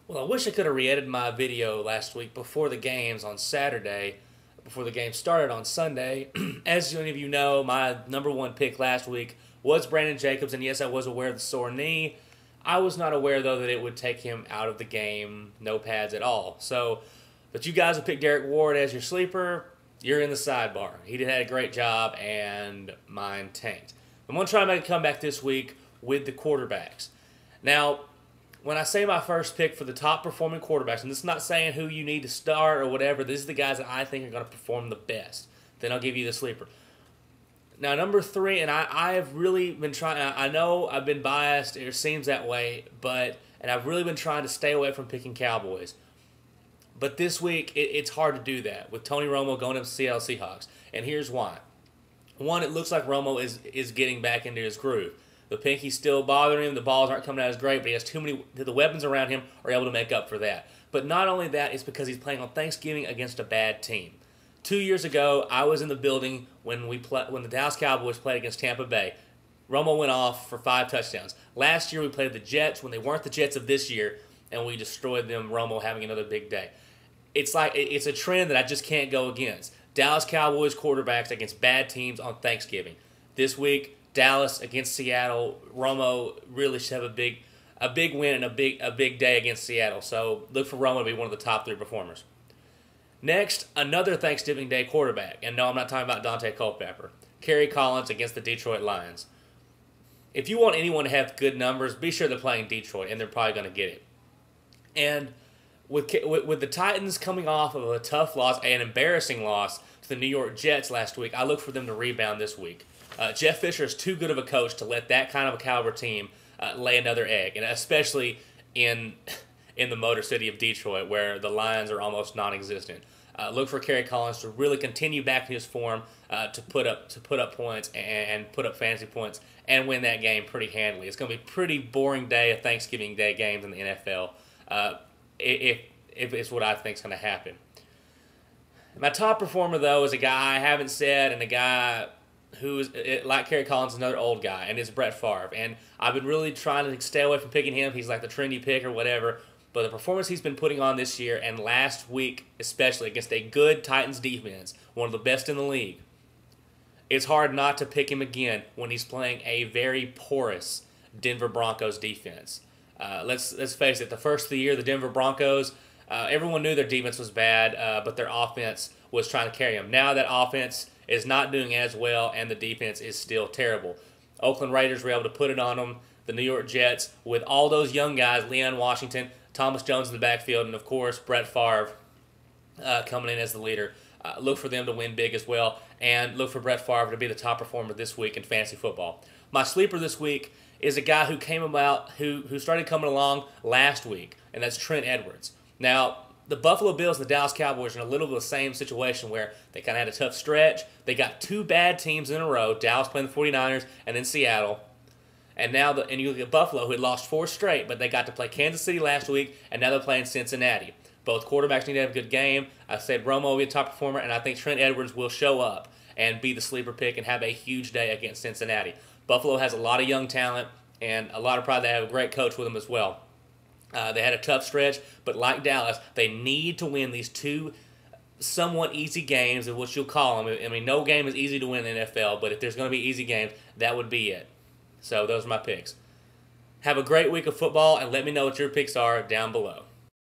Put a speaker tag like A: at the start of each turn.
A: Well, I wish I could have re-edited my video last week before the games on Saturday, before the game started on Sunday. As many of you know, my number one pick last week was Brandon Jacobs, and yes, I was aware of the sore knee. I was not aware, though, that it would take him out of the game, no pads at all. So, but you guys have picked Derek Ward as your sleeper. You're in the sidebar. He did had a great job, and mine tanked. I'm going to try to make a comeback this week with the quarterbacks. Now, when I say my first pick for the top performing quarterbacks, and this is not saying who you need to start or whatever, these are the guys that I think are going to perform the best. Then I'll give you the sleeper. Now, number three, and I have really been trying, I know I've been biased, it seems that way, and I've really been trying to stay away from picking Cowboys. But this week, it's hard to do that with Tony Romo going up to Seattle Seahawks. And here's why. One, it looks like Romo is getting back into his groove. The pinky's still bothering him. The balls aren't coming out as great, but he has too many. The weapons around him are able to make up for that. But not only that, it's because he's playing on Thanksgiving against a bad team. 2 years ago, I was in the building when the Dallas Cowboys played against Tampa Bay. Romo went off for 5 touchdowns. Last year, we played the Jets when they weren't the Jets of this year, and we destroyed them. Romo having another big day. It's a trend that I just can't go against. Dallas Cowboys quarterbacks against bad teams on Thanksgiving. This week, Dallas against Seattle. Romo really should have a big win and a big day against Seattle. So look for Romo to be one of the top 3 performers. Next, another Thanksgiving Day quarterback. And no, I'm not talking about Dante Culpepper. Kerry Collins against the Detroit Lions. If you want anyone to have good numbers, be sure they're playing Detroit, and they're probably going to get it. And with the Titans coming off of a tough loss, an embarrassing loss to the New York Jets last week, I look for them to rebound this week. Jeff Fisher is too good of a coach to let that kind of a caliber team lay another egg, and especially in the Motor City of Detroit, where the Lions are almost non-existent. Look for Kerry Collins to really continue back to his form to put up points and put up fantasy points and win that game pretty handily. It's going to be a pretty boring day of Thanksgiving Day games in the NFL. If it's what I think is going to happen. My top performer, though, is a guy I haven't said, and a guy who is, like Kerry Collins, another old guy, and it's Brett Favre. And I've been really trying to stay away from picking him. He's like the trendy pick or whatever. But the performance he's been putting on this year, and last week especially, against a good Titans defense, one of the best in the league, it's hard not to pick him again when he's playing a very porous Denver Broncos defense. Let's face it, the first of the year, the Denver Broncos, everyone knew their defense was bad, but their offense was trying to carry them. Now that offense is not doing as well, and the defense is still terrible. Oakland Raiders were able to put it on them. The New York Jets, with all those young guys, Leon Washington, Thomas Jones in the backfield, and of course Brett Favre coming in as the leader. Look for them to win big as well, and look for Brett Favre to be the top performer this week in fantasy football. My sleeper this week is a guy who came about, who started coming along last week, and that's Trent Edwards. Now, the Buffalo Bills and the Dallas Cowboys are in a little bit of the same situation where they kind of had a tough stretch. They got 2 bad teams in a row, Dallas playing the 49ers and then Seattle. And now you look at Buffalo, who had lost 4 straight, but they got to play Kansas City last week, and now they're playing Cincinnati. Both quarterbacks need to have a good game. I said Romo will be a top performer, and I think Trent Edwards will show up and be the sleeper pick and have a huge day against Cincinnati. Buffalo has a lot of young talent and a lot of pride. They have a great coach with them as well. They had a tough stretch, but like Dallas, they need to win these 2 somewhat easy games, of what you'll call them. I mean, no game is easy to win in the NFL, but if there's going to be easy games, that would be it. So those are my picks. Have a great week of football, and let me know what your picks are down below.